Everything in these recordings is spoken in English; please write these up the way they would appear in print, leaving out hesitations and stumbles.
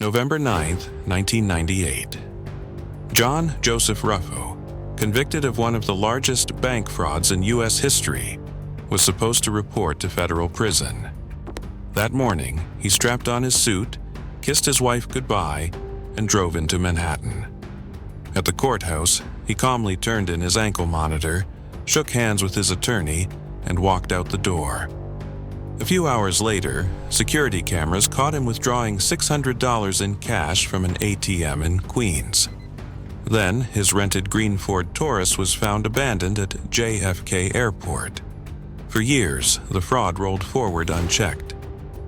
November 9, 1998. John Joseph Ruffo, convicted of one of the largest bank frauds in U.S. history, was supposed to report to federal prison. That morning, he strapped on his suit, kissed his wife goodbye, and drove into Manhattan. At the courthouse, he calmly turned in his ankle monitor, shook hands with his attorney, and walked out the door. A few hours later, security cameras caught him withdrawing $600 in cash from an ATM in Queens. Then, his rented green Ford Taurus was found abandoned at JFK Airport. For years, the fraud rolled forward unchecked,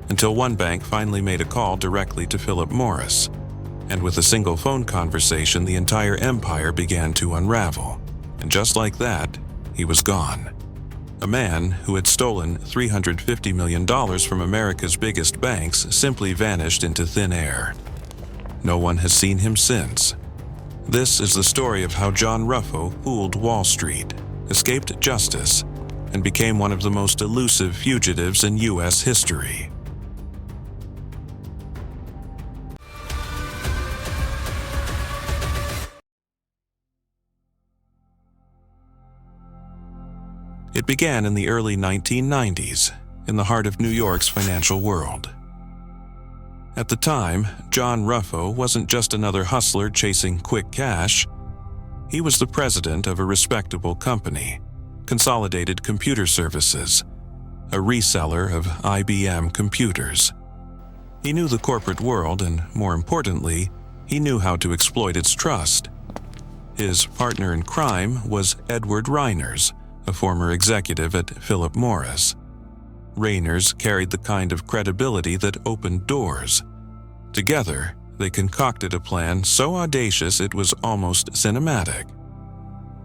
until one bank finally made a call directly to Philip Morris. And with a single phone conversation, the entire empire began to unravel. And just like that, he was gone. A man who had stolen $350 million from America's biggest banks simply vanished into thin air. No one has seen him since. This is the story of how John Ruffo fooled Wall Street, escaped justice, and became one of the most elusive fugitives in U.S. history. It began in the early 1990s, in the heart of New York's financial world. At the time, John Ruffo wasn't just another hustler chasing quick cash. He was the president of a respectable company, Consolidated Computer Services, a reseller of IBM computers. He knew the corporate world and, more importantly, he knew how to exploit its trust. His partner in crime was Edward Reiners, a former executive at Philip Morris. Reiners carried the kind of credibility that opened doors. Together, they concocted a plan so audacious it was almost cinematic.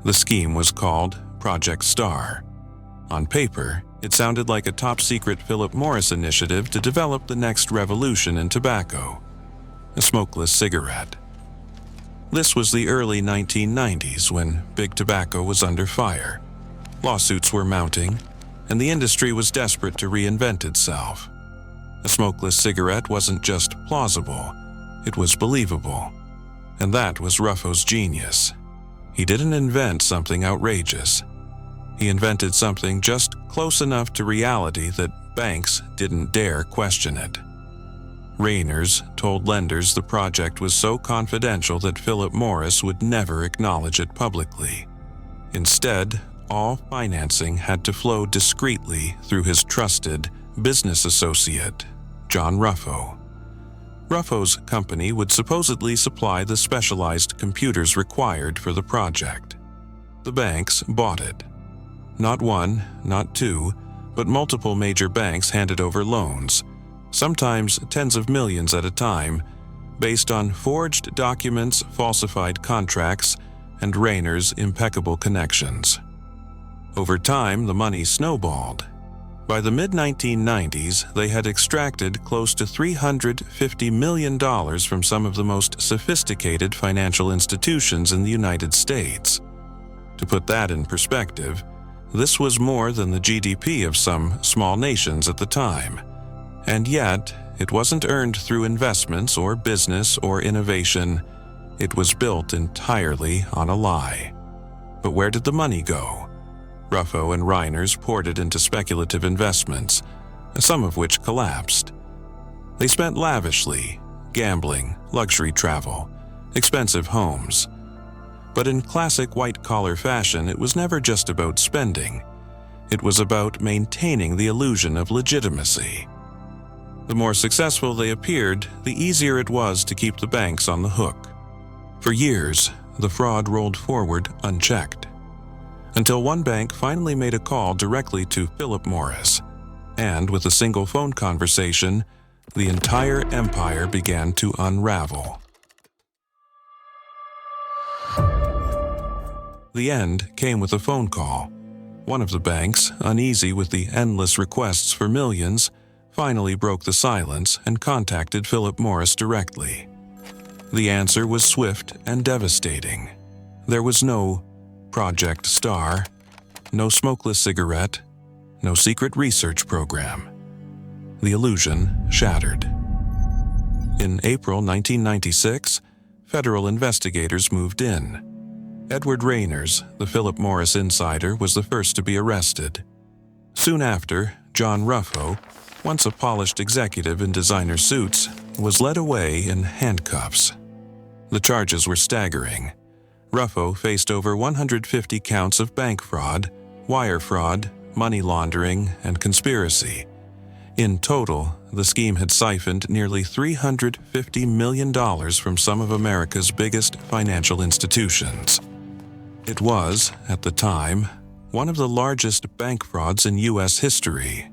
The scheme was called Project Star. On paper, it sounded like a top-secret Philip Morris initiative to develop the next revolution in tobacco, a smokeless cigarette. This was the early 1990s when big tobacco was under fire. Lawsuits were mounting, and the industry was desperate to reinvent itself. A smokeless cigarette wasn't just plausible, it was believable. And that was Ruffo's genius. He didn't invent something outrageous. He invented something just close enough to reality that banks didn't dare question it. Reiners told lenders the project was so confidential that Philip Morris would never acknowledge it publicly. Instead, all financing had to flow discreetly through his trusted business associate, John Ruffo. Ruffo's company would supposedly supply the specialized computers required for the project. The banks bought it. Not one, not two, but multiple major banks handed over loans, sometimes tens of millions at a time, based on forged documents, falsified contracts, and Reiners' impeccable connections. Over time, the money snowballed. By the mid-1990s, they had extracted close to $350 million from some of the most sophisticated financial institutions in the United States. To put that in perspective, this was more than the GDP of some small nations at the time. And yet, it wasn't earned through investments or business or innovation. It was built entirely on a lie. But where did the money go? Ruffo and Reiners poured it into speculative investments, some of which collapsed. They spent lavishly, gambling, luxury travel, expensive homes. But in classic white-collar fashion, it was never just about spending. It was about maintaining the illusion of legitimacy. The more successful they appeared, the easier it was to keep the banks on the hook. For years, the fraud rolled forward unchecked, until one bank finally made a call directly to Philip Morris, and with a single phone conversation, the entire empire began to unravel. The end came with a phone call. One of the banks, uneasy with the endless requests for millions, finally broke the silence and contacted Philip Morris directly. The answer was swift and devastating. There was no Project Star, no smokeless cigarette, no secret research program. The illusion shattered. In April 1996, federal investigators moved in. Edward Rayners, the Philip Morris insider, was the first to be arrested. Soon after, John Ruffo, once a polished executive in designer suits, was led away in handcuffs. The charges were staggering. Ruffo faced over 150 counts of bank fraud, wire fraud, money laundering, and conspiracy. In total, the scheme had siphoned nearly $350 million from some of America's biggest financial institutions. It was, at the time, one of the largest bank frauds in U.S. history.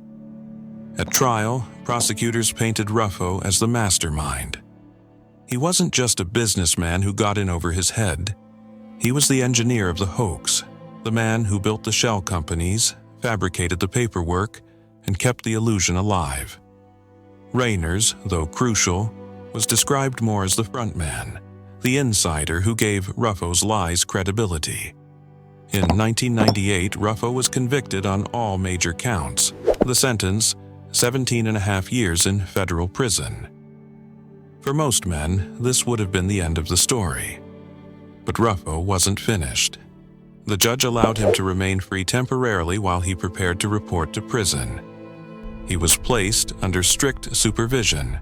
At trial, prosecutors painted Ruffo as the mastermind. He wasn't just a businessman who got in over his head. He was the engineer of the hoax, the man who built the shell companies, fabricated the paperwork, and kept the illusion alive. Rayners, though crucial, was described more as the frontman, the insider who gave Ruffo's lies credibility. In 1998, Ruffo was convicted on all major counts. The sentence, 17.5 years in federal prison. For most men, this would have been the end of the story. But Ruffo wasn't finished. The judge allowed him to remain free temporarily while he prepared to report to prison. He was placed under strict supervision,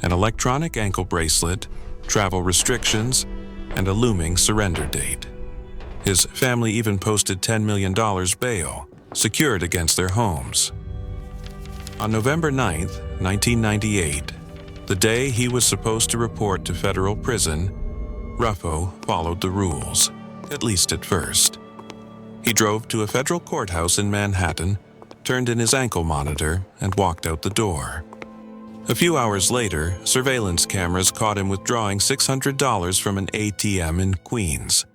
an electronic ankle bracelet, travel restrictions, and a looming surrender date. His family even posted $10 million bail, secured against their homes. On November 9, 1998, the day he was supposed to report to federal prison, Ruffo followed the rules, at least at first. He drove to a federal courthouse in Manhattan, turned in his ankle monitor, and walked out the door. A few hours later, surveillance cameras caught him withdrawing $600 from an ATM in Queens.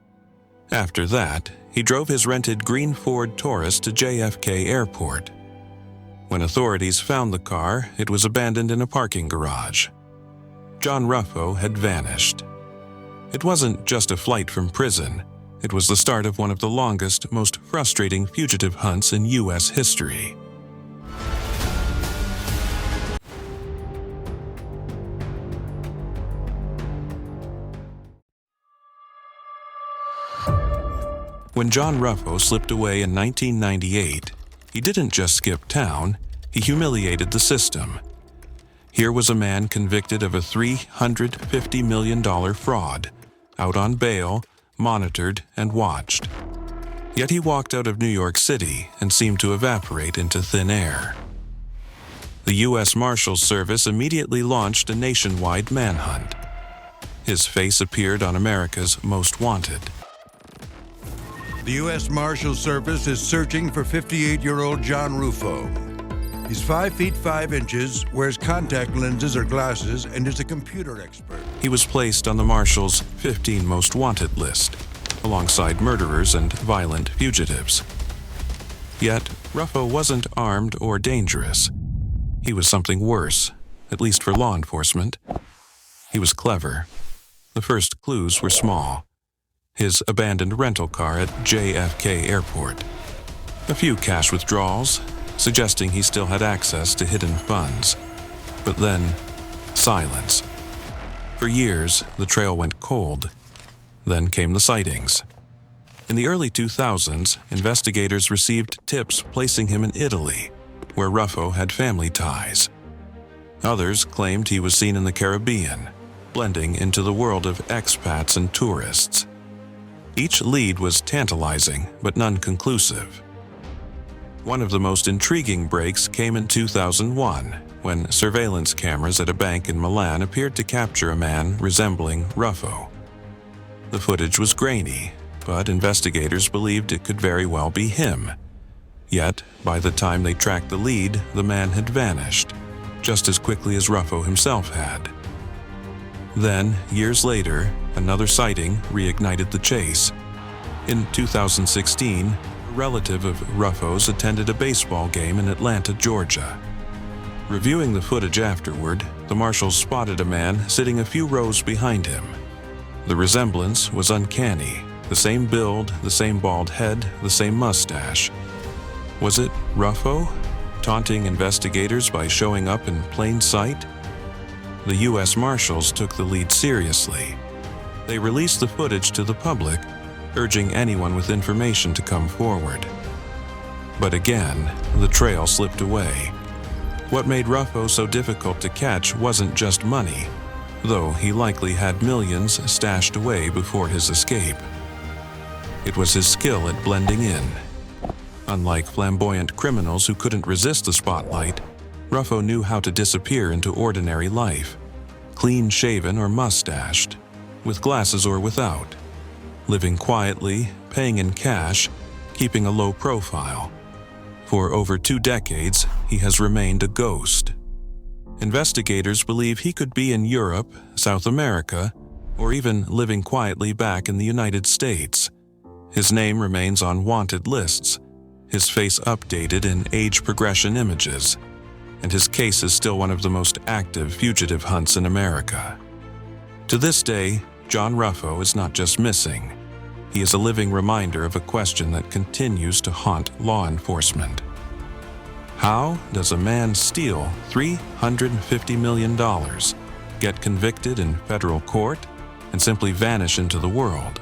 After that, he drove his rented green Ford Taurus to JFK Airport. When authorities found the car, it was abandoned in a parking garage. John Ruffo had vanished. It wasn't just a flight from prison. It was the start of one of the longest, most frustrating fugitive hunts in U.S. history. When John Ruffo slipped away in 1998, he didn't just skip town, he humiliated the system. Here was a man convicted of a $350 million fraud, out on bail, monitored, and watched. Yet he walked out of New York City and seemed to evaporate into thin air. The U.S. Marshals Service immediately launched a nationwide manhunt. His face appeared on America's Most Wanted. The U.S. Marshals Service is searching for 58-year-old John Ruffo. He's 5 feet 5 inches, wears contact lenses or glasses, and is a computer expert. He was placed on the Marshals' 15 Most Wanted list, alongside murderers and violent fugitives. Yet, Ruffo wasn't armed or dangerous. He was something worse, at least for law enforcement. He was clever. The first clues were small. His abandoned rental car at JFK Airport. A few cash withdrawals, suggesting he still had access to hidden funds. But then, silence. For years, the trail went cold. Then came the sightings. In the early 2000s, investigators received tips placing him in Italy, where Ruffo had family ties. Others claimed he was seen in the Caribbean, blending into the world of expats and tourists. Each lead was tantalizing, but none conclusive. One of the most intriguing breaks came in 2001, when surveillance cameras at a bank in Milan appeared to capture a man resembling Ruffo. The footage was grainy, but investigators believed it could very well be him. Yet, by the time they tracked the lead, the man had vanished, just as quickly as Ruffo himself had. Then, years later, another sighting reignited the chase. In 2016, a relative of Ruffo's attended a baseball game in Atlanta, Georgia. Reviewing the footage afterward, the marshals spotted a man sitting a few rows behind him. The resemblance was uncanny. The same build, the same bald head, the same mustache. Was it Ruffo, taunting investigators by showing up in plain sight? the U.S. Marshals took the lead seriously. They released the footage to the public, urging anyone with information to come forward. But again, the trail slipped away. What made Ruffo so difficult to catch wasn't just money, though he likely had millions stashed away before his escape. It was his skill at blending in. Unlike flamboyant criminals who couldn't resist the spotlight, Ruffo knew how to disappear into ordinary life, clean-shaven or mustached, with glasses or without, living quietly, paying in cash, keeping a low profile. For over 2 decades, he has remained a ghost. Investigators believe he could be in Europe, South America, or even living quietly back in the United States. His name remains on wanted lists, his face updated in age progression images, and his case is still one of the most active fugitive hunts in America. To this day, John Ruffo is not just missing. He is a living reminder of a question that continues to haunt law enforcement. How does a man steal $350 million, get convicted in federal court, and simply vanish into the world?